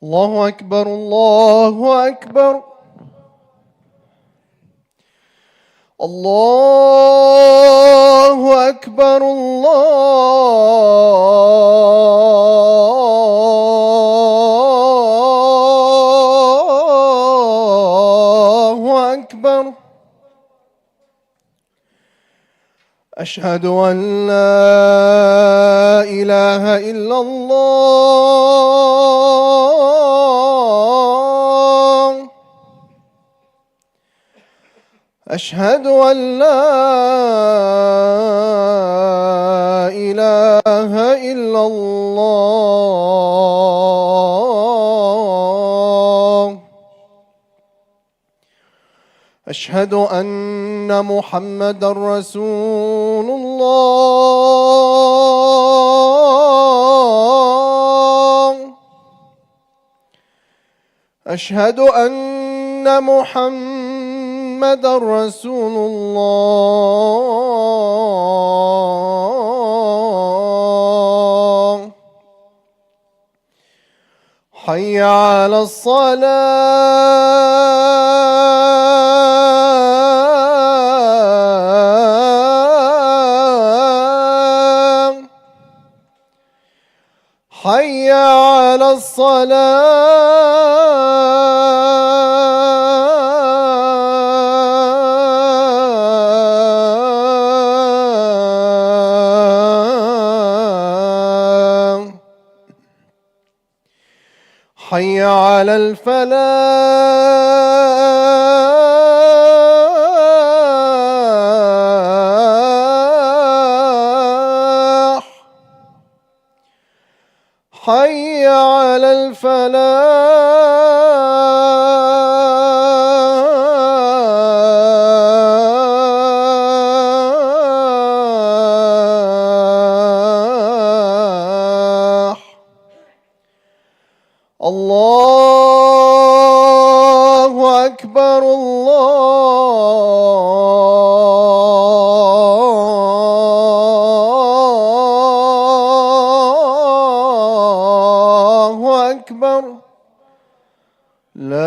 الله أكبر الله أكبر الله أكبر الله أكبر أشهد أن لا إله إلا الله أشهد أن لا إله إلا الله أشهد أن محمدا رسول الله أشهد أن محمدا رسول الله حي على الصلاة حي على الصلاة حي على الفلاح حي على الفلاح الله أكبر الله أكبر لا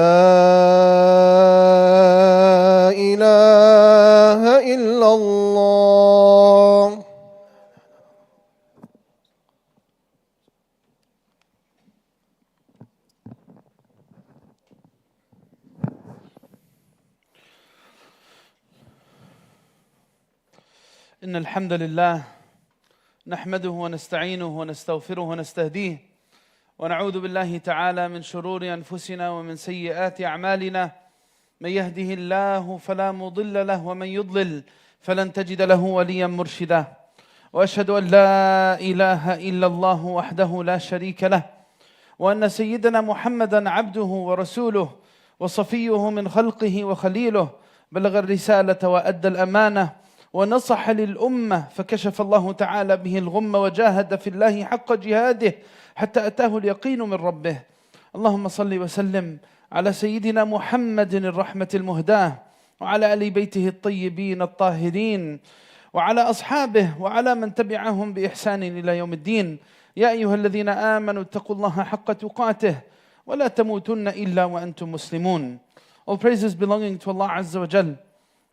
إله إلا الله إن الحمد لله نحمده ونستعينه ونستغفره ونستهديه ونعوذ بالله تعالى من شرور أنفسنا ومن سيئات أعمالنا من يهده الله فلا مضل له ومن يضلل فلن تجد له وليا مرشدا وأشهد أن لا إله إلا الله وحده لا شريك له وأن سيدنا محمدا عبده ورسوله وصفيه من خلقه وخليله بلغ الرسالة وأدى الأمانة ونصح للأمة فكشف الله تعالى به الغمة وجاهد في الله حق جهاده حتى أتاه اليقين من ربه. اللهم صل وسلم على سيدنا محمد الرحمة المهداة وعلى آل بيته الطيبين الطاهرين وعلى أصحابه وعلى من تبعهم بإحسان إلى يوم الدين. يا أيها الذين آمنوا اتقوا الله حق تقاته ولا تموتن إلا وأنتم مسلمون. All praises belonging to Allah Azza wa Jal.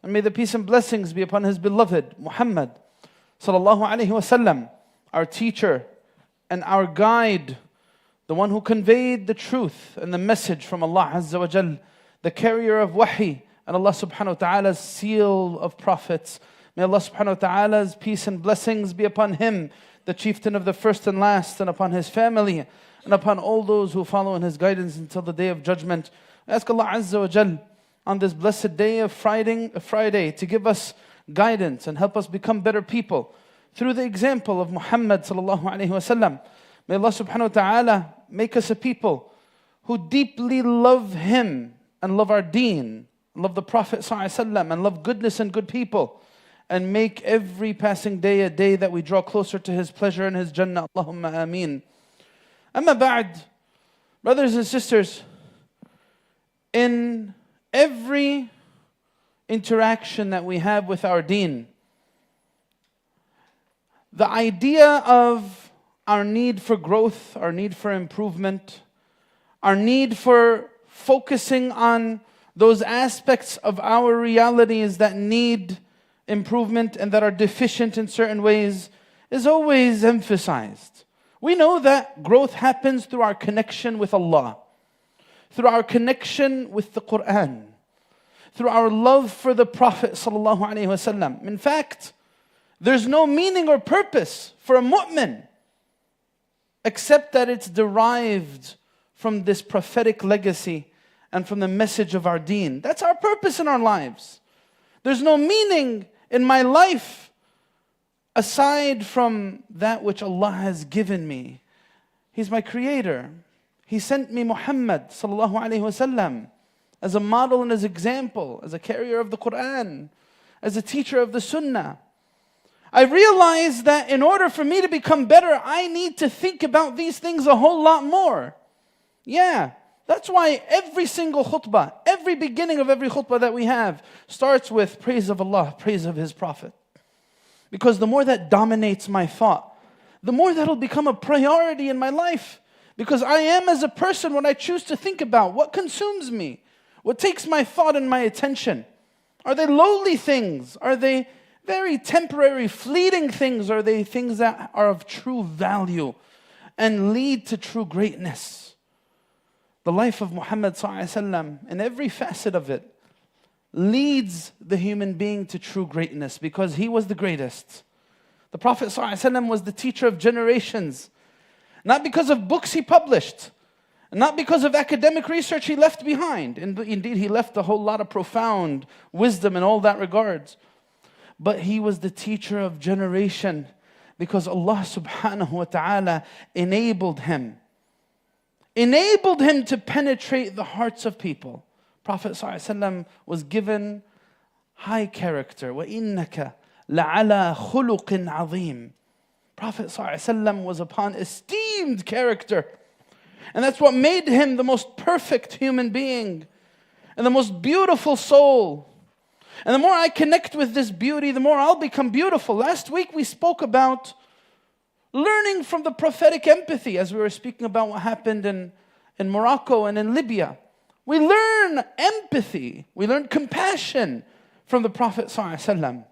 And may the peace and blessings be upon His beloved Muhammad sallallahu alaihi wasallam, our teacher and our guide, the one who conveyed the truth and the message from Allah Azza wa Jal, the carrier of wahi and Allah subhanahu wa ta'ala's seal of prophets. May Allah subhanahu wa ta'ala's peace and blessings be upon him, the chieftain of the first and last, and upon his family, and upon all those who follow in his guidance until the day of judgment. I ask Allah Azza wa Jal on this blessed day of Friday to give us guidance and help us become better people through the example of Muhammad sallallahu alaihi wasallam. May Allah subhanahu wa ta'ala make us a people who deeply love Him and love our deen, love the Prophet sallallahu alaihi wasallam, and love goodness and good people, and make every passing day a day that we draw closer to His pleasure and His Jannah. Allahumma ameen. Amma ba'd, brothers and sisters, in every interaction that we have with our deen, the idea of our need for growth, our need for improvement, our need for focusing on those aspects of our realities that need improvement and that are deficient in certain ways is always emphasized. We know that growth happens through our connection with Allah, through our connection with the Quran, through our love for the Prophet ﷺ. In fact, there's no meaning or purpose for a mu'min except that it's derived from this prophetic legacy and from the message of our deen. That's our purpose in our lives. There's no meaning in my life aside from that which Allah has given me. He's my creator. He sent me Muhammad sallallahu alaihi wasallam as a model and as example, as a carrier of the Quran, as a teacher of the Sunnah. I realized that in order for me to become better, I need to think about these things a whole lot more. Yeah, that's why every single khutbah, every beginning of every khutbah that we have starts with praise of Allah, praise of His Prophet. Because the more that dominates my thought, the more that'll become a priority in my life. Because I am as a person what I choose to think about, what consumes me, what takes my thought and my attention. Are they lowly things? Are they very temporary, fleeting things? Are they things that are of true value and lead to true greatness? The life of Muhammad ﷺ, in every facet of it, leads the human being to true greatness because he was the greatest. The Prophet ﷺ was the teacher of generations, not because of books he published, not because of academic research he left behind. Indeed, he left a whole lot of profound wisdom in all that regards. But he was the teacher of generation because Allah subhanahu wa ta'ala enabled him to penetrate the hearts of people. Prophet ﷺ was given high character. وَإِنَّكَ لَعَلَى خُلُقٍ عَظِيمٍ. Prophet ﷺ was upon esteemed character. And that's what made him the most perfect human being and the most beautiful soul. And the more I connect with this beauty, the more I'll become beautiful. Last week we spoke about learning from the prophetic empathy as we were speaking about what happened in Morocco and in Libya. We learn empathy. We learn compassion from the Prophet ﷺ.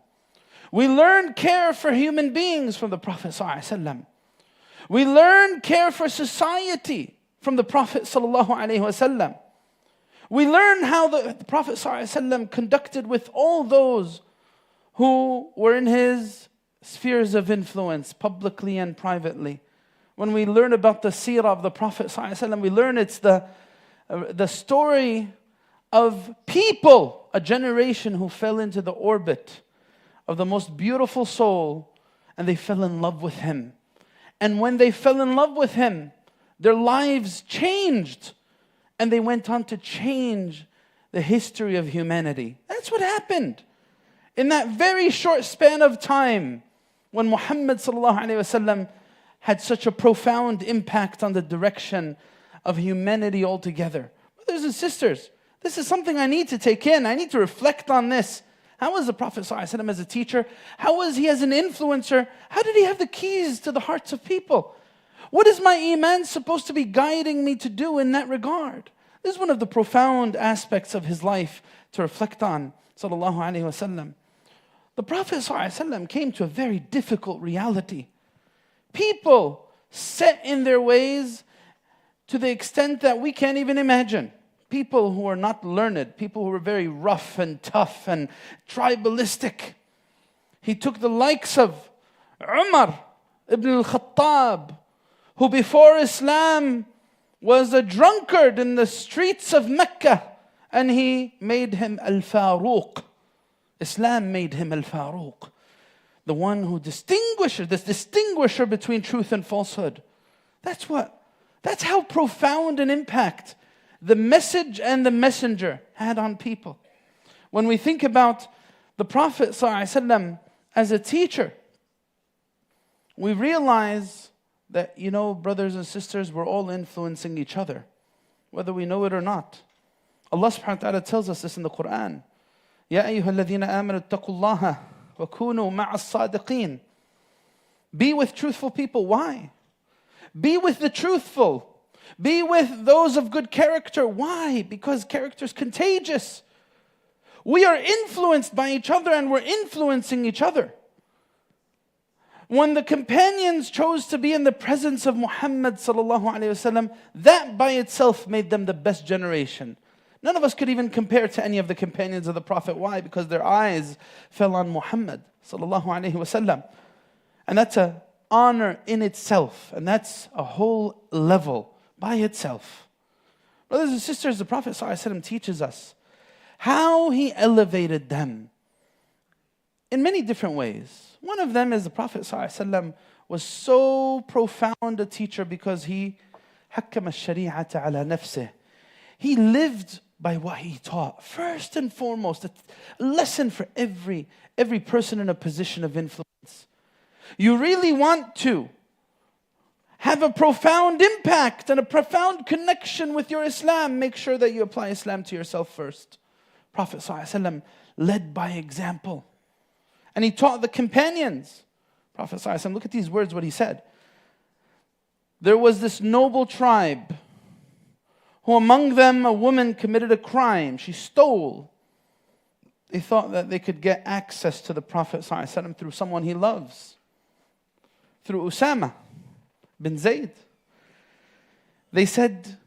We learn care for human beings from the Prophet ﷺ. We learn care for society from the Prophet ﷺ. We learn how the Prophet ﷺ conducted with all those who were in his spheres of influence, publicly and privately. When we learn about the seerah of the Prophet ﷺ, we learn it's the story of people, a generation who fell into the orbit of the most beautiful soul, and they fell in love with him. And when they fell in love with him, their lives changed, and they went on to change the history of humanity. That's what happened. In that very short span of time, when Muhammad ﷺ had such a profound impact on the direction of humanity altogether. Brothers and sisters, this is something I need to take in. I need to reflect on this. How was the Prophet ﷺ as a teacher? How was he as an influencer? How did he have the keys to the hearts of people? What is my iman supposed to be guiding me to do in that regard? This is one of the profound aspects of his life to reflect on, sallallahu alaihi wasallam. The Prophet ﷺ came to a very difficult reality. People set in their ways to the extent that we can't even imagine. People who are not learned, people who were very rough and tough and tribalistic. He took the likes of Umar ibn al-Khattab, who before Islam was a drunkard in the streets of Mecca, and he made him Al-Faruq. Islam made him Al-Faruq, the one who distinguishes, this distinguisher between truth and falsehood. That's how profound an impact the message and the messenger had on people. When we think about the Prophet ﷺ as a teacher, we realize that, brothers and sisters, we're all influencing each other, whether we know it or not. Allah subhanahu wa ta'ala tells us this in the Quran. يَا أَيُّهَا الَّذِينَ آمَنُوا اتَّقُوا اللَّهَ وَكُونُوا مَعَ الصَّادِقِينَ. Be with truthful people. Why? Be with the truthful. Be with those of good character. Why? Because character is contagious. We are influenced by each other and we're influencing each other. When the companions chose to be in the presence of Muhammad sallallahu alaihi wasallam, that by itself made them the best generation. None of us could even compare to any of the companions of the Prophet. Why? Because their eyes fell on Muhammad sallallahu alaihi wasallam. And that's an honor in itself. And that's a whole level by itself. Brothers and sisters, the Prophet sallallahu alaihi wasallam teaches us how he elevated them in many different ways. One of them is the Prophet ﷺ was so profound a teacher because he حكم الشريعة على نفسه. He lived by what he taught. First and foremost, a lesson for every person in a position of influence. You really want to have a profound impact and a profound connection with your Islam, make sure that you apply Islam to yourself first. Prophet ﷺ led by example. And he taught the companions. Prophet ﷺ, look at these words, what he said. There was this noble tribe who among them a woman committed a crime. She stole. They thought that they could get access to the Prophet ﷺ through someone he loves. Through Osamah bin Zayd. They said,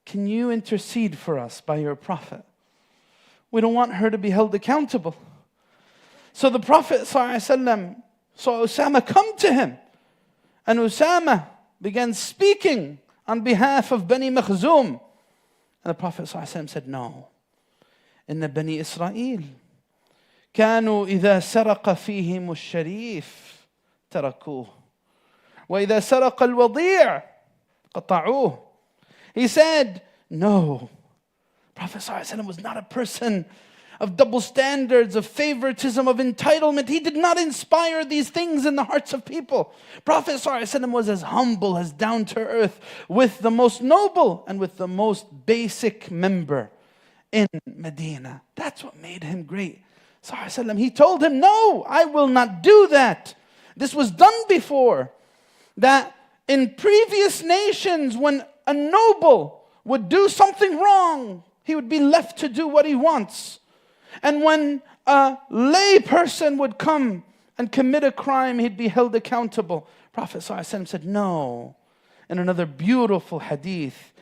can you intercede for us by your Prophet? We don't want her to be held accountable. So the Prophet ﷺ saw Osamah come to him. And Osamah began speaking on behalf of Bani Makhzum. And the Prophet ﷺ said, no. إن بني إسرائيل كانوا إذا سرق فيهم الشريف تركوه وإذا سرق الوضيع قطعوه. He said, no. Prophet ﷺ was not a person of double standards, of favoritism, of entitlement. He did not inspire these things in the hearts of people. Prophet ﷺ was as humble, as down to earth, with the most noble and with the most basic member in Medina. That's what made him great. ﷺ, he told him, no, I will not do that. This was done before. That in previous nations, when a noble would do something wrong, he would be left to do what he wants. And when a lay person would come and commit a crime, he'd be held accountable. Prophet ﷺ said, no. In another beautiful hadith,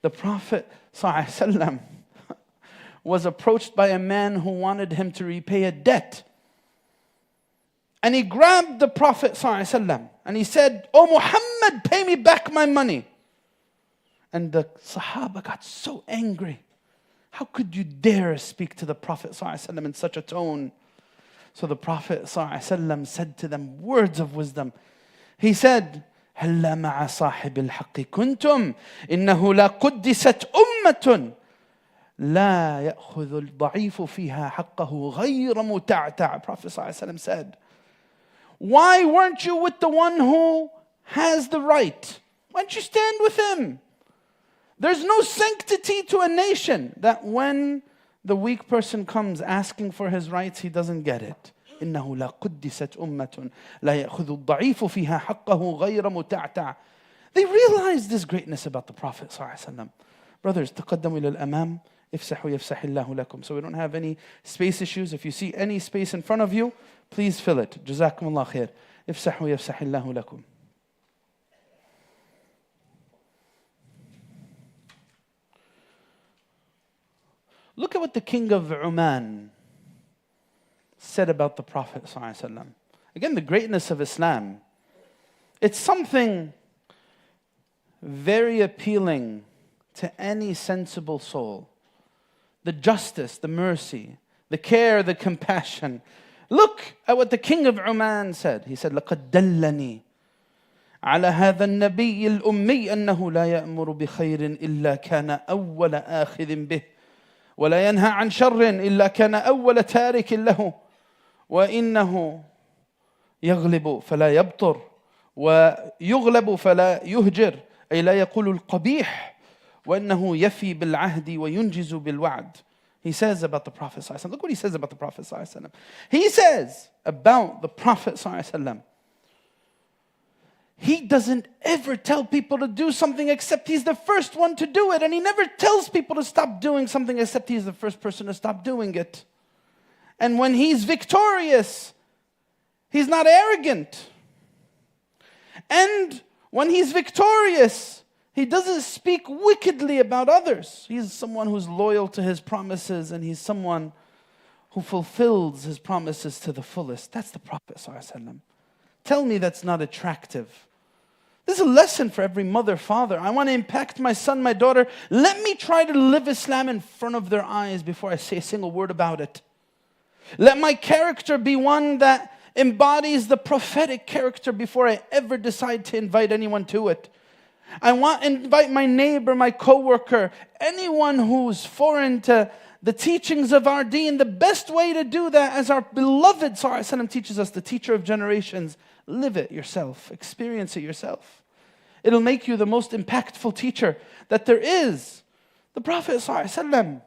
the Prophet ﷺ was approached by a man who wanted him to repay a debt. And he grabbed the Prophet ﷺ and he said, oh Muhammad, pay me back my money. And the Sahaba got so angry. How could you dare speak to the Prophet ﷺ in such a tone? So the Prophet ﷺ said to them words of wisdom. He said, هَلَّا مَعَ صَاحِبِ الْحَقِّ كُنْتُمْ إِنَّهُ لَا قُدِّسَتْ أُمَّةٌ لَا يَأْخُذُ الضَّعِيفُ فِيهَا حَقَّهُ غَيْرَ مُتَعْتَعْ. Prophet ﷺ said, why weren't you with the one who has the right? Why don't you stand with him? There's no sanctity to a nation that when the weak person comes asking for his rights, he doesn't get it. إِنَّهُ لَا قُدِّسَتْ أُمَّةٌ لَا يَأْخُذُ الضَّعِيفُ فِيهَا حَقَّهُ غَيْرَ مُتَعْتَعْ. They realized this greatness about the Prophet ﷺ. Brothers, تقدموا إلى الأمام افسحوا يفسح الله لكم. So we don't have any space issues. If you see any space in front of you, please fill it. جزاكم الله خير. افسحوا يفسح الله لكم. Look at what the king of Oman said about the Prophet ﷺ. Again, the greatness of Islam. It's something very appealing to any sensible soul. The justice, the mercy, the care, the compassion. Look at what the king of Oman said. He said, لَقَدْ دَلَّنِي على هذا النبي الأمي أنه لا يأمر بخير إلا كان أول آخذ به ولا ينهى عن شر إلا كان أول تارك له وإنه يغلب فلا يبطر ويغلب فلا يهجر أي لا يقول القبيح وإنه يفي بالعهد وينجز بالوعد. He says about the Prophet ﷺ. Look what he says about the Prophet ﷺ. He says about the Prophet ﷺ. he doesn't ever tell people to do something except he's the first one to do it. And he never tells people to stop doing something except he's the first person to stop doing it. And when he's victorious, he's not arrogant. And when he's victorious, he doesn't speak wickedly about others. He's someone who's loyal to his promises, and he's someone who fulfills his promises to the fullest. That's the Prophet ﷺ. Tell me that's not attractive. This is a lesson for every mother, father. I want to impact my son, my daughter. Let me try to live Islam in front of their eyes before I say a single word about it. Let my character be one that embodies the prophetic character before I ever decide to invite anyone to it. I want to invite my neighbor, my coworker, anyone who's foreign to the teachings of our deen. The best way to do that, as our beloved ﷺ teaches us, the teacher of generations, live it yourself, experience it yourself. It'll make you the most impactful teacher that there is. The Prophet ﷺ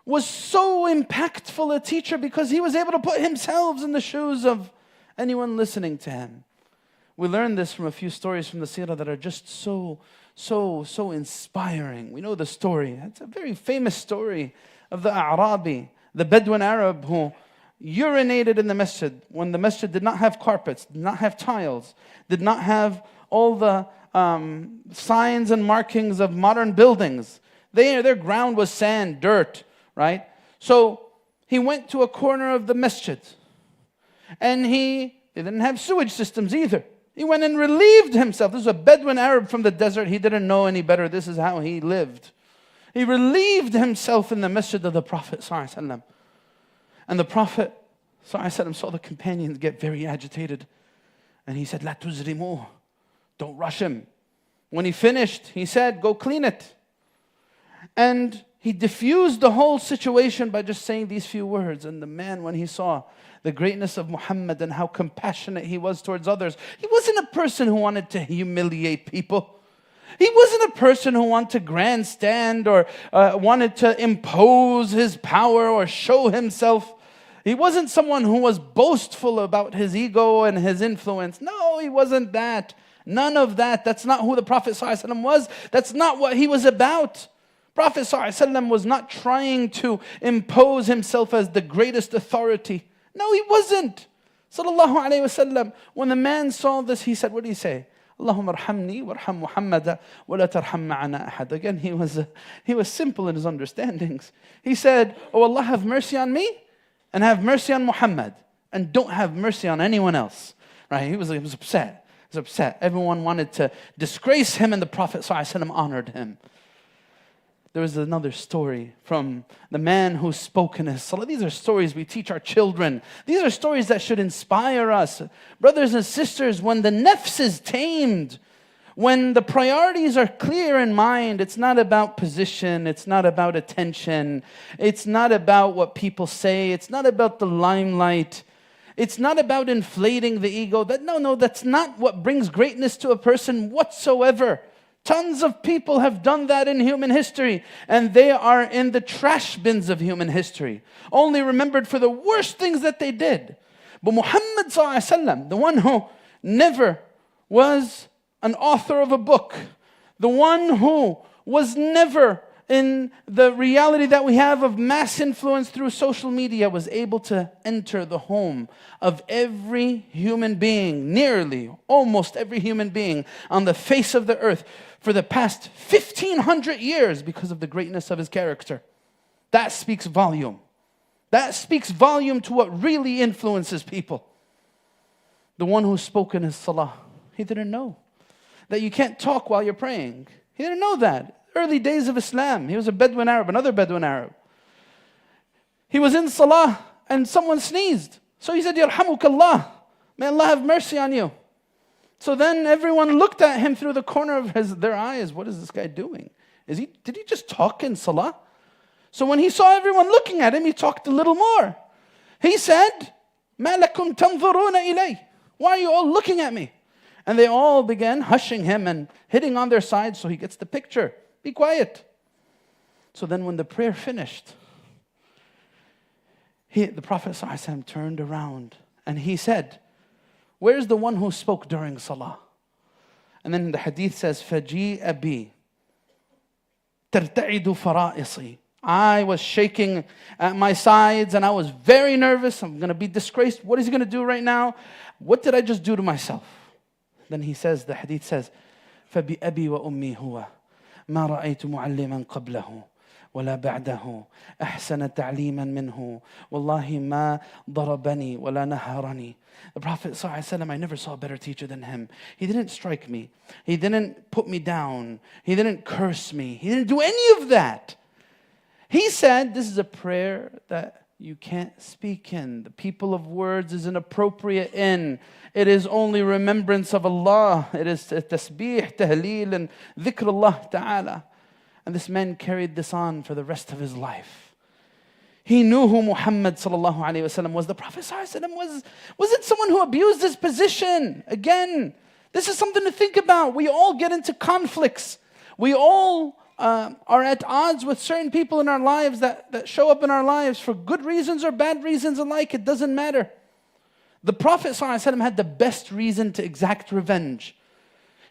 was so impactful a teacher because he was able to put himself in the shoes of anyone listening to him. We learned this from a few stories from the seerah that are just so inspiring. We know the story. It's a very famous story of the A'rabi, the Bedouin Arab who urinated in the masjid when the masjid did not have carpets, did not have tiles, did not have all the signs and markings of modern buildings. Their ground was sand, dirt, right? So he went to a corner of the masjid, and they didn't have sewage systems either. He went and relieved himself. This was a Bedouin Arab from the desert. He didn't know any better. This is how he lived. He relieved himself in the masjid of the Prophet ﷺ. And the Prophet ﷺ saw the companions get very agitated. And he said, "La tuzrimuh." Don't rush him. When he finished, he said, "Go clean it." And he diffused the whole situation by just saying these few words. And the man, when he saw the greatness of Muhammad and how compassionate he was towards others, he wasn't a person who wanted to humiliate people. He wasn't a person who wanted to grandstand or wanted to impose his power or show himself. He wasn't someone who was boastful about his ego and his influence. No, he wasn't that. None of that. That's not who the Prophet ﷺ was. That's not what he was about. Prophet ﷺ was not trying to impose himself as the greatest authority. No, he wasn't. Sallallahu alayhi wasallam. When the man saw this, he said, what did he say? Allahumma arhamni warham Muhammada wa la tarham ma'ana ahad. Again, he was simple in his understandings. He said, "Oh Allah, have mercy on me and have mercy on Muhammad, and don't have mercy on anyone else." Right? He was upset. He was upset. Everyone wanted to disgrace him, and the Prophet ﷺ honored him. There was another story from the man who spoke in his salah. These are stories we teach our children. These are stories that should inspire us. Brothers and sisters, when the nafs is tamed, when the priorities are clear in mind, it's not about position, it's not about attention, it's not about what people say, it's not about the limelight, it's not about inflating the ego. That's not what brings greatness to a person whatsoever. Tons of people have done that in human history, and they are in the trash bins of human history, only remembered for the worst things that they did. But Muhammad ﷺ, the one who never was an author of a book, the one who was never in the reality that we have of mass influence through social media, was able to enter the home of every human being, nearly almost every human being on the face of the earth for the past 1,500 years because of the greatness of his character. That speaks volume. That speaks volume to what really influences people. The one who spoke in his salah, he didn't know that you can't talk while you're praying. He didn't know that. Early days of Islam, he was a Bedouin Arab, another Bedouin Arab. He was in salah and someone sneezed. So he said, "Yarhamukallah, may Allah have mercy on you." So then everyone looked at him through the corner of their eyes. What is this guy doing? Did he just talk in salah? So when he saw everyone looking at him, he talked a little more. He said, "Ma lakum tanzuruna ilay?" Why are you all looking at me? And they all began hushing him and hitting on their sides so he gets the picture. Be quiet. So then when the prayer finished, the Prophet ﷺ turned around and he said, "Where's the one who spoke during salah?" And then the hadith says, فَجِيءَ بِي تَرْتَعِدُ فَرَائِصِي. I was shaking at my sides and I was very nervous. I'm going to be disgraced. What is he going to do right now? What did I just do to myself? Then he says, the hadith says, فَبِأَبِي وَأُمِّي هُوَ مَا رَأَيْتُ مُعَلِّمًا قَبْلَهُ ولا بعده أحسن تعليما منه والله ما ضربني ولا نهرني. The Prophet ﷺ, I never saw a better teacher than him. He didn't strike me. He didn't put me down. He didn't curse me. He didn't do any of that. He said, this is a prayer that you can't speak in. The people of words is inappropriate in. It is only remembrance of Allah. It is tasbih, tahleel, and dhikrullah ta'ala. And this man carried this on for the rest of his life. He knew who Muhammad sallallahu alayhi wasallam was. The Prophet sallallahu alayhi wasallam wasn't someone who abused his position. Again, this is something to think about. We all get into conflicts. We all are at odds with certain people in our lives that show up in our lives for good reasons or bad reasons alike. It doesn't matter. The Prophet sallallahu alayhi wasallam had the best reason to exact revenge.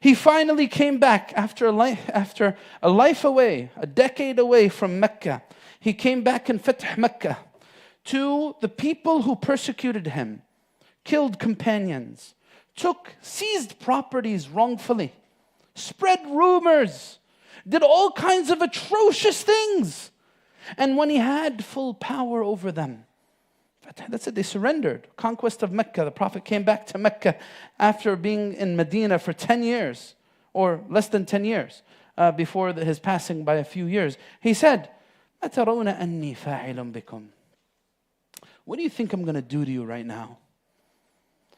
He finally came back after a life away, a decade away from Mecca. He came back in Fath Mecca to the people who persecuted him, killed companions, seized properties wrongfully, spread rumors, did all kinds of atrocious things. And when he had full power over them, that's it, they surrendered. Conquest of Mecca. The Prophet came back to Mecca after being in Medina for 10 years, or less than 10 years, before his passing by a few years. He said, أَتَرَوْنَ أَنِّي فَاعِلٌ بِكُمْ. What do you think I'm going to do to you right now?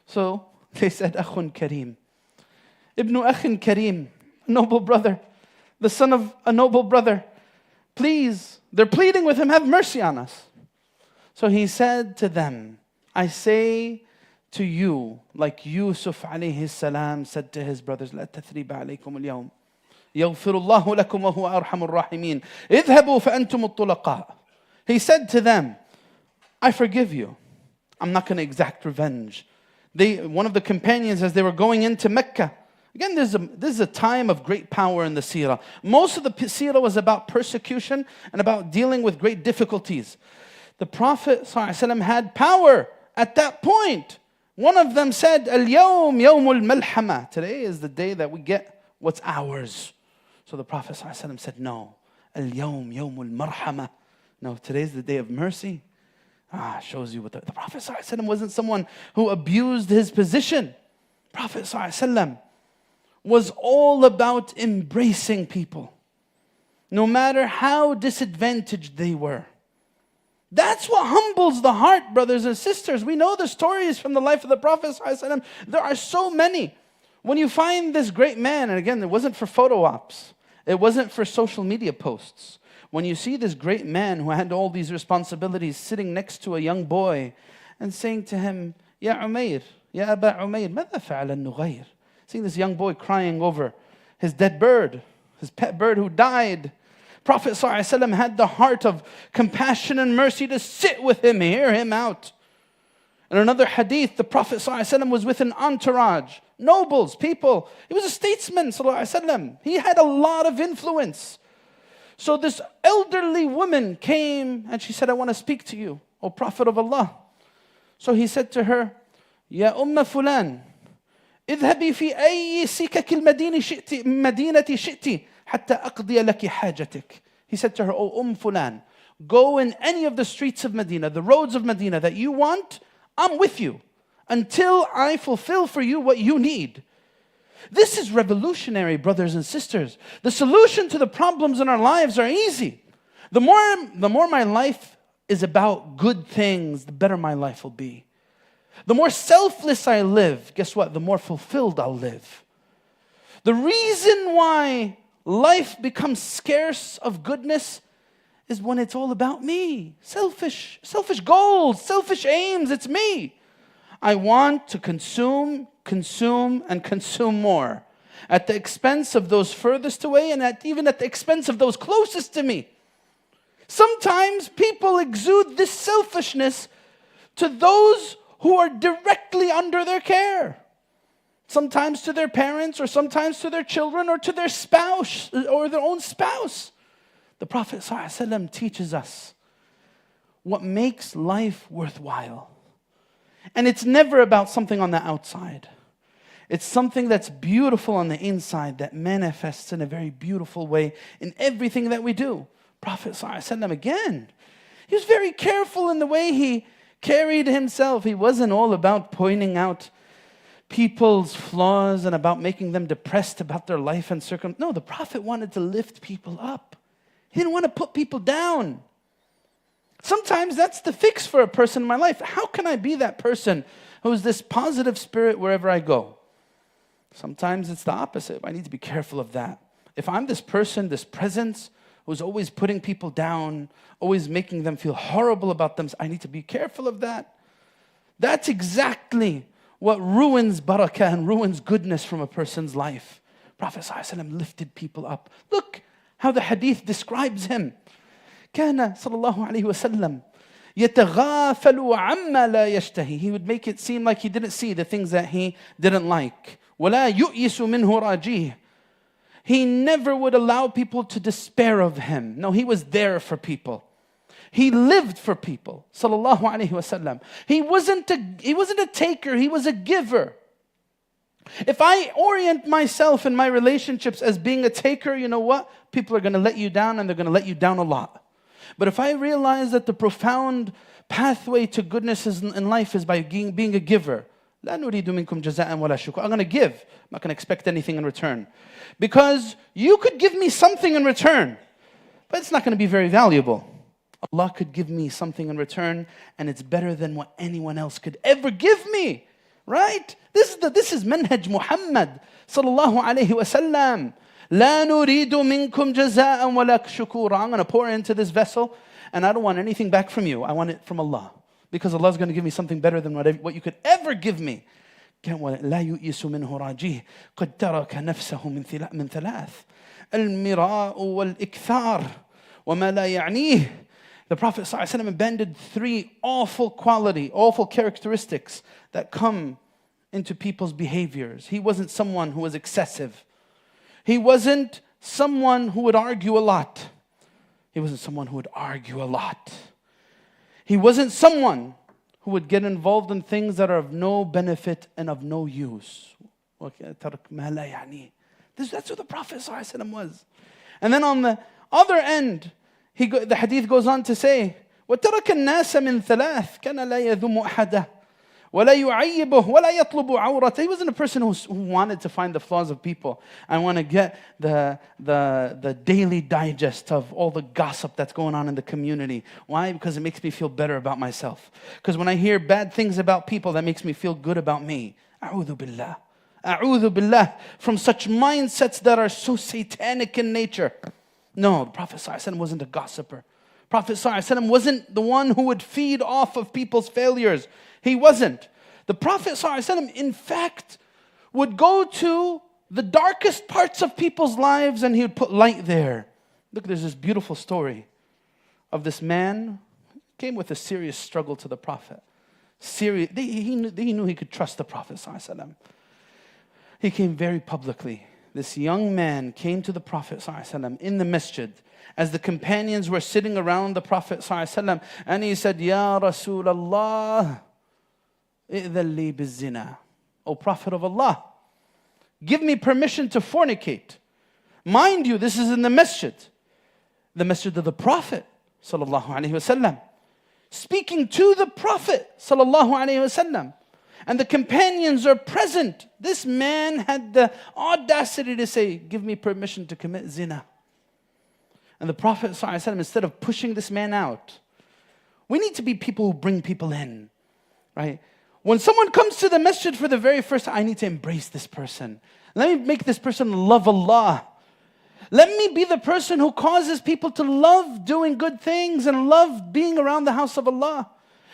So they said, أَخٌ كَرِيمٌ. Ibn Akhin Kareem, noble brother, the son of a noble brother. Please, they're pleading with him, have mercy on us. So he said to them, I say to you, like Yusuf alayhi salam said to his brothers, لا تثريب عليكم اليوم يغفر الله لكم وهو أرحم الراحمين اذهبوا فأنتم الطلقاء. He said to them, I forgive you. I'm not going to exact revenge. One of the companions, as they were going into Mecca, again, this is a time of great power in the seerah. Most of the seerah was about persecution and about dealing with great difficulties. The Prophet ﷺ had power at that point. One of them said, Al-yawm yawmul malhama. Today is the day that we get what's ours. So the Prophet ﷺ said, no. Al-yawm yawmul marhama. No, today's the day of mercy. Shows you what the Prophet ﷺ wasn't someone who abused his position. Prophet ﷺ was all about embracing people, no matter how disadvantaged they were. That's what humbles the heart, brothers and sisters. We know the stories from the life of the Prophet ﷺ. There are so many. When you find this great man, and again, it wasn't for photo ops. It wasn't for social media posts. When you see this great man who had all these responsibilities sitting next to a young boy and saying to him, Ya Umayr, Ya Aba Umayr, ماذا فعل النغير? Seeing this young boy crying over his dead bird, his pet bird who died. Prophet ﷺ had the heart of compassion and mercy to sit with him, hear him out. In another hadith, the Prophet ﷺ was with an entourage, nobles, people. He was a statesman, ﷺ. He had a lot of influence. So this elderly woman came and she said, I want to speak to you, O Prophet of Allah. So he said to her, Ya Fulan, اذهبي في أي سكك المدينة شئتي حتى أقضي لك حاجتك. He said to her, O Fulan, go in any of the streets of Medina, the roads of Medina that you want, I'm with you until I fulfill for you what you need. This is revolutionary, brothers and sisters. The solution to the problems in our lives are easy. The more my life is about good things, the better my life will be. The more selfless I live, guess what? The more fulfilled I'll live. The reason why life becomes scarce of goodness is when it's all about me. Selfish goals, selfish aims, it's me. I want to consume, and consume more at the expense of those furthest away and even at the expense of those closest to me. Sometimes people exude this selfishness to those who are directly under their care. sometimes to their parents, or sometimes to their children, or to their spouse, or their own spouse. The Prophet ﷺ teaches us what makes life worthwhile. And it's never about something on the outside. It's something that's beautiful on the inside that manifests in a very beautiful way in everything that we do. Prophet ﷺ, again, he was very careful in the way he carried himself. He wasn't all about pointing out people's flaws and about making them depressed about their life and circumstances. No, the Prophet wanted to lift people up. He didn't want to put people down. Sometimes that's the fix for a person in my life. How can I be that person who is this positive spirit wherever I go? Sometimes it's the opposite. I need to be careful of that. If I'm this person, this presence, who's always putting people down, always making them feel horrible about them, I need to be careful of that. That's exactly what ruins barakah and ruins goodness from a person's life. Prophet ﷺ lifted people up. Look how the hadith describes him. كان صلى الله عليه وسلم يتغافل عما لا يشتهي. He would make it seem like he didn't see the things that he didn't like. ولا يؤيس منه راجيه. He never would allow people to despair of him. No, he was there for people. He lived for people. Sallallahu alaihi wasallam. He wasn't a taker, he was a giver. If I orient myself in my relationships as being a taker, you know what? People are going to let you down, and they're going to let you down a lot. But if I realize that the profound pathway to goodness in life is by being a giver, لا نريد منكم جزاء ولا شكر. I'm going to give. I'm not going to expect anything in return. Because you could give me something in return, but it's not going to be very valuable. Allah could give me something in return, and it's better than what anyone else could ever give me. Right? This is manhaj Muhammad sallallahu alayhi wa sallam. لا نريد منكم جزاء ولا شكورا. I'm going to pour into this vessel, and I don't want anything back from you. I want it from Allah. Because Allah is going to give me something better than what you could ever give me. لا يؤيس منه راجيه قد ترك نفسه من ثلاث المراء والإكثار وما لا يعنيه. The Prophet ﷺ abandoned 3 awful characteristics that come into people's behaviors. He wasn't someone who was excessive. He wasn't someone who would argue a lot. He wasn't someone who would argue a lot. He wasn't someone who would get involved in things that are of no benefit and of no use. That's what the Prophet ﷺ was. And then on the other end, the hadith goes on to say, وَتَرَكَ النَّاسَ مِنْ ثَلَاثٍ كَانَ لَا يَذُمُّ أَحَدًا وَلَا يُعَيِّبُهُ وَلَا يَطْلُبُ عَوْرَةً. He wasn't a person who wanted to find the flaws of people and want to get the daily digest of all the gossip that's going on in the community. Why? Because it makes me feel better about myself. Because when I hear bad things about people, that makes me feel good about me. أعوذ بالله. أعوذ بالله from such mindsets that are so satanic in nature. No, the Prophet ﷺ wasn't a gossiper. Prophet ﷺ wasn't the one who would feed off of people's failures. He wasn't. The Prophet ﷺ, in fact, would go to the darkest parts of people's lives and he would put light there. Look, there's this beautiful story of this man who came with a serious struggle to the Prophet. He knew he could trust the Prophet ﷺ. He came very publicly. This young man came to the Prophet ﷺ in the masjid as the companions were sitting around the Prophet ﷺ, and he said, Ya Rasulallah, إِذَنْ لِي بِالزِّنَا. O Prophet of Allah, give me permission to fornicate. Mind you, this is in the masjid of the Prophet ﷺ, speaking to the Prophet ﷺ. And the companions are present. This man had the audacity to say, give me permission to commit zina. And the Prophet ﷺ, instead of pushing this man out, we need to be people who bring people in, right? When someone comes to the masjid for the very first time, I need to embrace this person. Let me make this person love Allah. Let me be the person who causes people to love doing good things and love being around the house of Allah.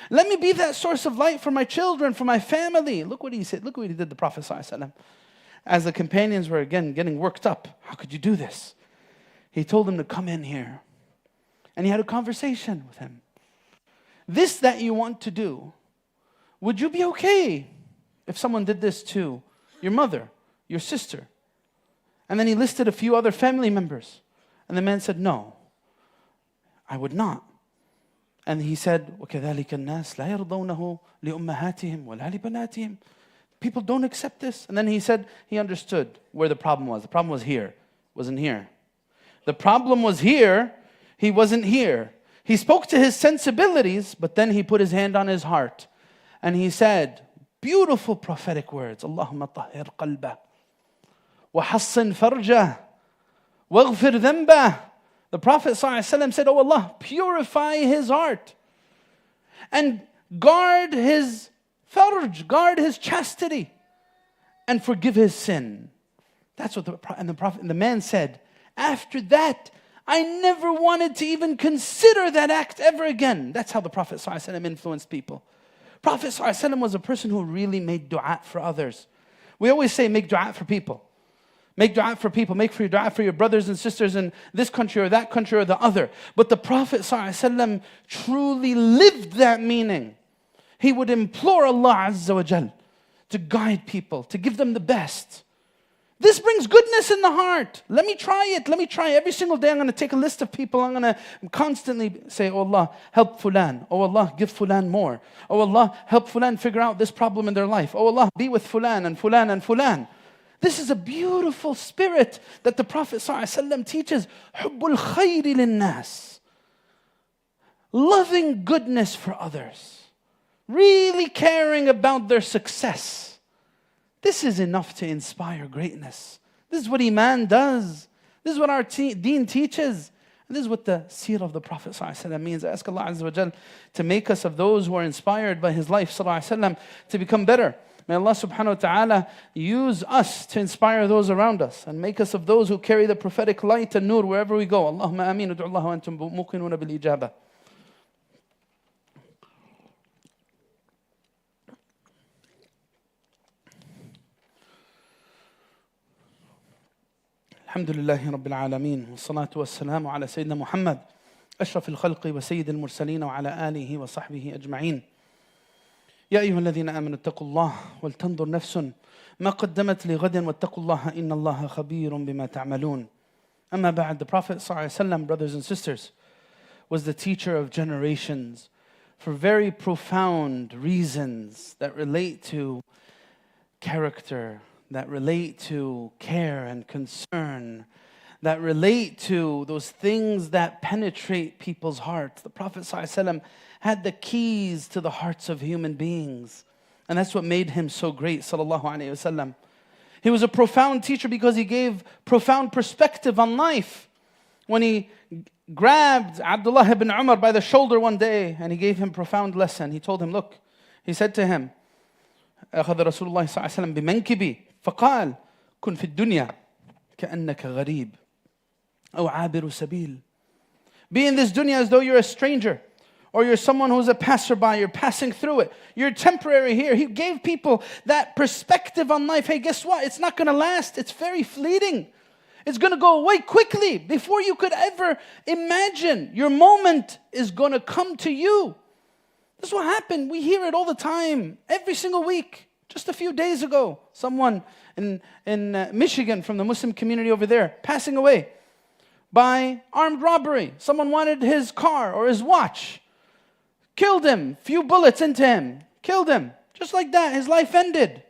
Let me be that source of light for my children, for my family. Look what he said. Look what he did, the Prophet ﷺ. As the companions were again getting worked up. How could you do this? He told them to come in here. And he had a conversation with him. This that you want to do, would you be okay if someone did this to your mother, your sister. And then he listed a few other family members. And the man said, no, I would not. And he said, وَكَذَلِكَ النَّاسِ لَا يَرْضَوْنَهُ لِأُمَّهَاتِهِمْ وَلَا لِبَنَاتِهِمْ. People don't accept this. And then he said, he understood where the problem was. The problem was here, it wasn't here. The problem was here, he wasn't here. He spoke to his sensibilities, but then he put his hand on his heart. And he said, beautiful prophetic words. Allahumma tahhir qalbah. وَحَصِّنْ فَرْجَهُ وَاغْفِرْ ذَنْبَهُ. The Prophet ﷺ said, oh Allah, purify his heart and guard his farj, guard his chastity and forgive his sin. That's what the man said. After that, I never wanted to even consider that act ever again. That's how the Prophet ﷺ influenced people. Prophet ﷺ was a person who really made dua for others. We always say make dua for people. Make dua for people. Make for your dua for your brothers and sisters in this country or that country or the other. But the Prophet ﷺ truly lived that meaning. He would implore Allah Azza wa Jal to guide people, to give them the best. This brings goodness in the heart. Let me try it. Let me try it. Every single day I'm going to take a list of people. I'm going to constantly say, oh Allah, help Fulan. Oh Allah, give Fulan more. Oh Allah, help Fulan figure out this problem in their life. Oh Allah, be with Fulan and Fulan and Fulan. This is a beautiful spirit that the Prophet ﷺ teaches. Hubbul khayri linnas. Loving goodness for others. Really caring about their success. This is enough to inspire greatness. This is what Iman does. This is what our deen teaches. And this is what the seerah of the Prophet ﷺ means. I ask Allah Azza wa Jal to make us of those who are inspired by his life ﷺ to become better. May Allah subhanahu wa ta'ala use us to inspire those around us and make us of those who carry the prophetic light and nur wherever we go. Allahumma ameen. Udu'u Allah wa antum muqinuna bil ijabah. الحمد لله رب العالمين والصلاة والسلام على سيدنا محمد أشرف الخلق وسيد المرسلين وعلى آله وصحبه أجمعين. يا أيها الذين آمنوا اتقوا الله ولتنظر نفس ما قدمت لغد واتقوا الله إن الله خبير بما تعملون. أما بعد, the Prophet ﷺ, brothers and sisters, was the teacher of generations for very profound reasons that relate to character, that relate to care and concern, that relate to those things that penetrate people's hearts. The Prophet ﷺ had the keys to the hearts of human beings. And that's what made him so great, sallallahu alayhi wasallam. He was a profound teacher because he gave profound perspective on life. When he grabbed Abdullah ibn Umar by the shoulder one day and he gave him profound lesson, he told him, look, he said to him, أخذ رسول الله صلى الله عليه وسلم بمنكبي فقال كن في الدنيا كأنك غريب أو عابر سبيل. Be in this dunya as though you're a stranger, or you're someone who's a passerby, you're passing through it. You're temporary here. He gave people that perspective on life. Hey, guess what? It's not going to last. It's very fleeting. It's going to go away quickly before you could ever imagine. Your moment is going to come to you. This is what happened. We hear it all the time, every single week. Just a few days ago, someone in Michigan from the Muslim community over there passing away by armed robbery. Someone wanted his car or his watch. Killed him, few bullets into him, killed him. Just like that, his life ended.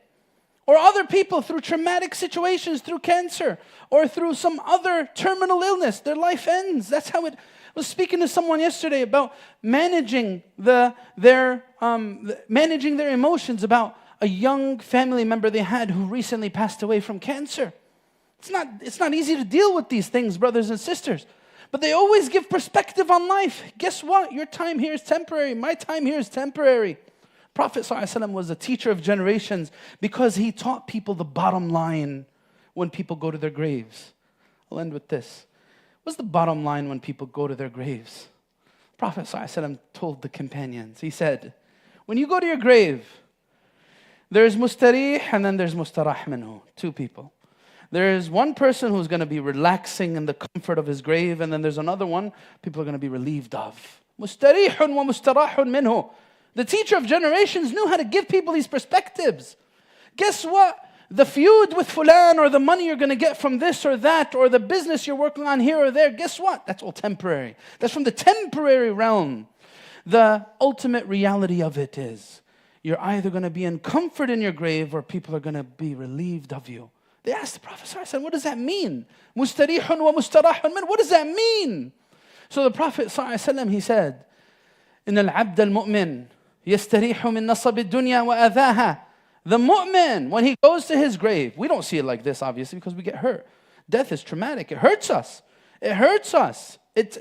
Or other people through traumatic situations, through cancer, or through some other terminal illness, their life ends. That's how it. I was speaking to someone yesterday about managing their emotions about a young family member they had who recently passed away from cancer. It's not easy to deal with these things, brothers and sisters. But they always give perspective on life. Guess what? Your time here is temporary. My time here is temporary. Prophet ﷺ was a teacher of generations because he taught people the bottom line when people go to their graves. I'll end with this. What's the bottom line when people go to their graves? Prophet ﷺ told the companions, he said, when you go to your grave, there's mustarih and then there's mustarah minhu. Two people. There is one person who's going to be relaxing in the comfort of his grave, and then there's another one people are going to be relieved of. Mustarihun wa mustarahun minhu. The teacher of generations knew how to give people these perspectives. Guess what? The feud with fulan, or the money you're going to get from this or that, or the business you're working on here or there, guess what? That's all temporary. That's from the temporary realm. The ultimate reality of it is, you're either going to be in comfort in your grave, or people are going to be relieved of you. They asked the Prophet ﷺ, what does that mean? Mustarihun wa mustarahun min. What does that mean? So the Prophet ﷺ, he said, إن العبد المؤمن يستريح من نصب الدنيا وأذاها. The mu'min, when he goes to his grave, we don't see it like this, obviously, because we get hurt. Death is traumatic. It hurts us. It hurts us.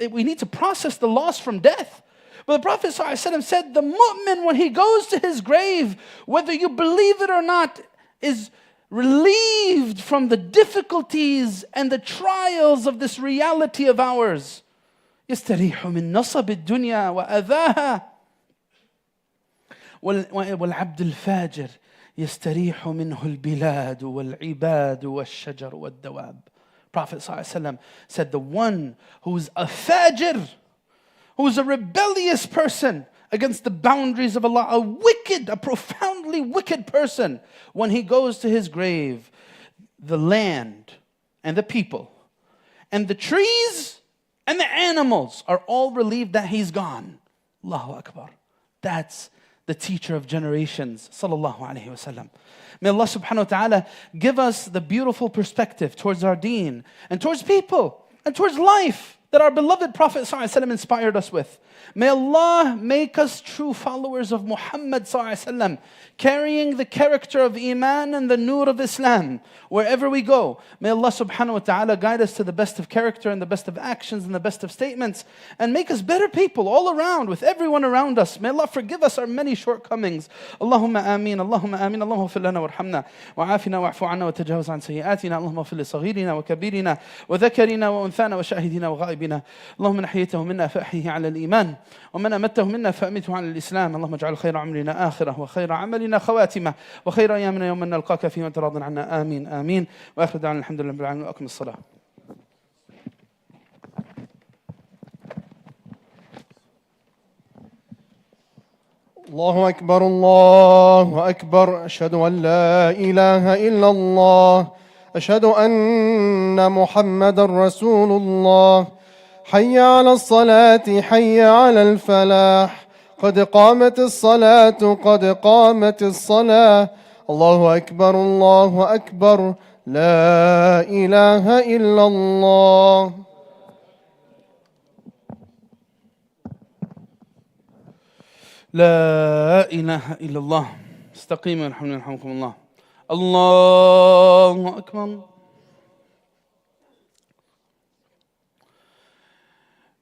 We need to process the loss from death. But the Prophet ﷺ said, the mu'min, when he goes to his grave, whether you believe it or not, is relieved from the difficulties and the trials of this reality of ours. يستريح من نصب الدنيا وأذاها. والعبد الفاجر يستريح منه البلاد والعباد والشجر والدواب. Prophet ﷺ said, the one who's a fajr, who's a rebellious person against the boundaries of Allah, a profoundly wicked person, when he goes to his grave, the land and the people and the trees and the animals are all relieved that he's gone. Allahu Akbar. That's the teacher of generations, sallallahu alaihi wasallam. May Allah subhanahu wa ta'ala give us the beautiful perspective towards our deen and towards people and towards life that our beloved Prophet ﷺ inspired us with. May Allah make us true followers of Muhammad ﷺ, carrying the character of Iman and the nur of Islam wherever we go. May Allah subhanahu wa ta'ala guide us to the best of character and the best of actions and the best of statements, and make us better people all around, with everyone around us. May Allah forgive us our many shortcomings. Allahumma ameen, Allahumma ameen, Allahumma fil lana warhamna, wa afina wa'fu anna wa tajawaz an sayyiatina, Allahumma fil li saghirina wa kabirina wa dhakarina wa unthana wa shahidina wa ghaibina. Allahumma nahiyatahu minna fa'ahyihi ala al-iman, ومن أمته منا فأمته على الإسلام. اللهم اجعل خير عمرنا آخرة وخير عملنا خواتمة وخير أيامنا يوم نلقاك فيه وأنت راض عنا. آمين آمين. وآخر دعوانا الحمد لله رب العالمين وأقم الصلاة. الله أكبر الله أكبر. أشهد أن لا إله إلا الله. أشهد أن محمد رسول الله. حي على الصلاة حي على الفلاح. قد قامت الصلاة قد قامت الصلاة. الله أكبر الله أكبر. لا إله إلا الله. لا إله إلا الله. استقيموا يرحمكم الله. الله أكبر.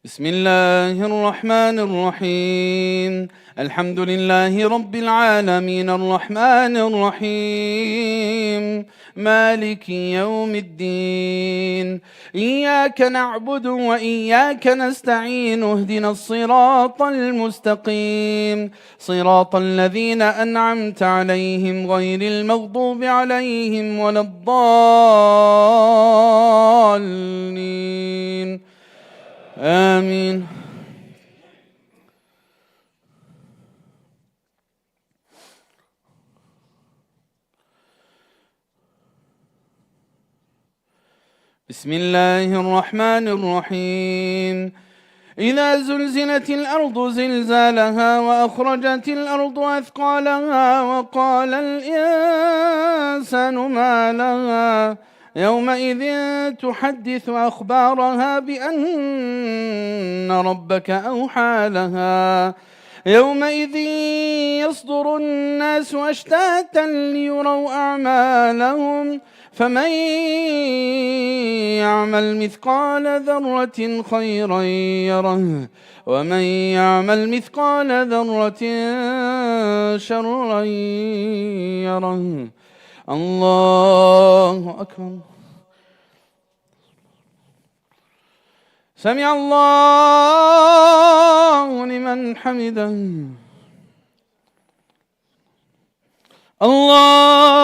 بسم الله الرحمن الرحيم. الحمد لله رب العالمين الرحمن الرحيم مالك يوم الدين. إياك نعبد وإياك نستعين. اهدنا الصراط المستقيم صراط الذين أنعمت عليهم غير المغضوب عليهم ولا الضالين. آمين. بسم الله الرحمن الرحيم. إذا زلزلت الأرض زلزالها وأخرجت الأرض أثقالها وقال الإنسان ما لها يومئذ تحدث أخبارها بأن ربك أوحى لها. يومئذ يصدر الناس أشتاتا ليروا أعمالهم فمن يعمل مثقال ذرة خيرا يره ومن يعمل مثقال ذرة شرا يره. الله أكبر. سمع الله لمن حمده. الله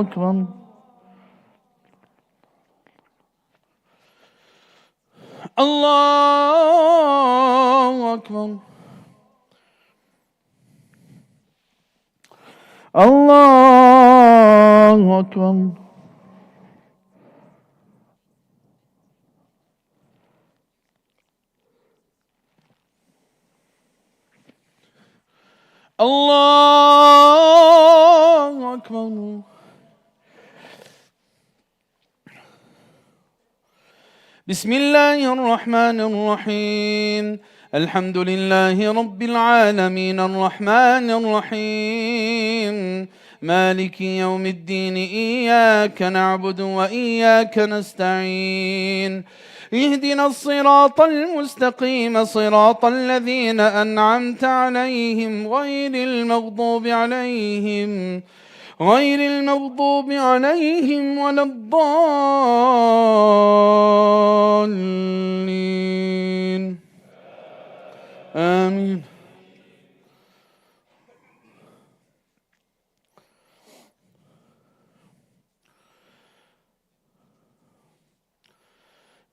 أكبر. الله أكبر. الله أكبر. الله أكبر. بسم الله الرحمن الرحيم. الحمد لله رب العالمين الرحمن الرحيم مالك يوم الدين إياك نعبد وإياك نستعين اهدنا الصراط المستقيم صراط الذين أنعمت عليهم غير المغضوب عليهم ولا الضالين آمين.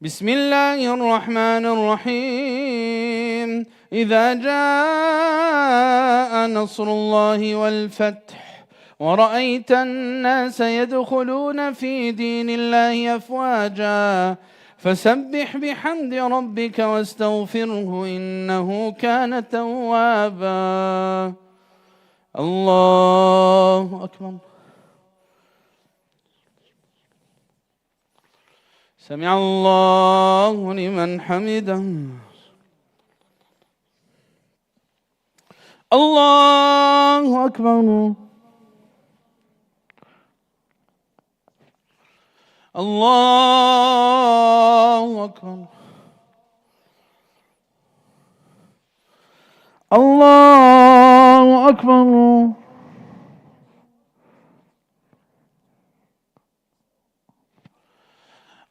بسم الله الرحمن الرحيم. إذا جاء نصر الله والفتح ورأيت الناس يدخلون في دين الله أفواجا فسبح بحمد ربك واستغفره إنه كان توابا. الله أكبر. سمع الله لمن حمده. الله أكبر. الله أكبر. الله أكبر.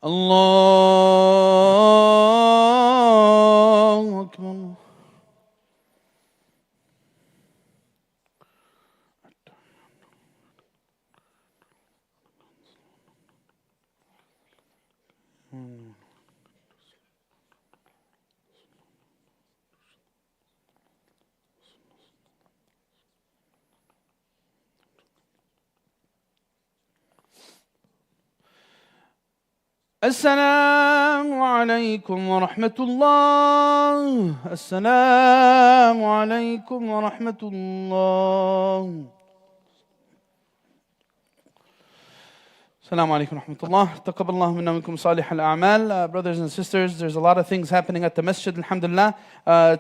الله أكبر. السلام عليكم ورحمة الله. السلام عليكم ورحمة الله. Assalamu alaikum wa rahmatullah. Taqabbalallahu minna minkum salih al-a'mal. Brothers and sisters, there's a lot of things happening at the masjid, alhamdulillah.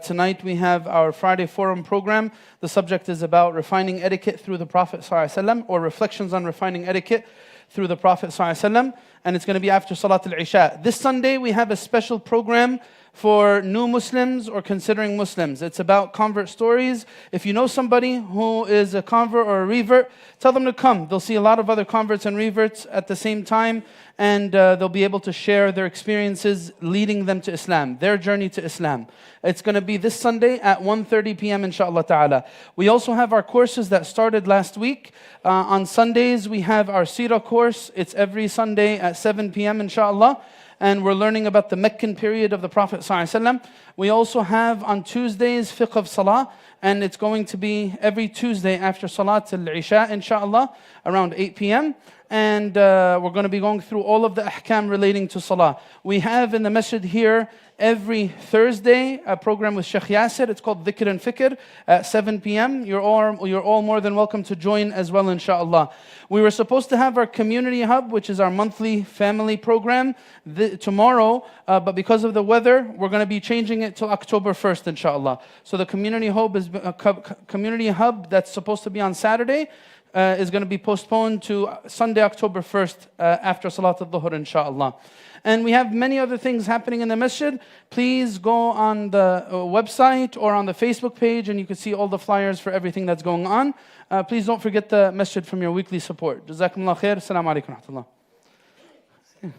Tonight we have our Friday forum program. The subject is about refining etiquette through the Prophet ﷺ, or reflections on refining etiquette through the Prophet ﷺ, and it's going to be after Salat al-Isha. This Sunday we have a special program for new Muslims or considering Muslims. It's about convert stories. If you know somebody who is a convert or a revert, tell them to come. They'll see a lot of other converts and reverts at the same time, and they'll be able to share their experiences leading them to Islam, their journey to Islam. It's going to be this Sunday at 1:30 p.m. inshallah ta'ala. We also have our courses that started last week. On Sundays we have our Seerah course. It's every Sunday at 7 p.m. inshallah. And we're learning about the Meccan period of the Prophet ﷺ. We also have on Tuesdays fiqh of salah, and it's going to be every Tuesday after Salat al-Isha inshallah around 8 p.m. And we're going to be going through all of the ahkam relating to salah. We have in the masjid here every Thursday a program with Shaykh Yasir. It's called Dhikr and Fikr at 7 p.m. You're all more than welcome to join as well, inshallah. We were supposed to have our community hub, which is our monthly family program, tomorrow, but because of the weather, we're going to be changing it till October 1st, inshallah. So the community hub that's supposed to be on Saturday is going to be postponed to Sunday, October 1st, after Salat al-Dhuhr, inshallah. And we have many other things happening in the masjid. Please go on the website or on the Facebook page and you can see all the flyers for everything that's going on. Please don't forget the masjid from your weekly support. Jazakumullah khair. Assalamu alaikum wa rahmatullah.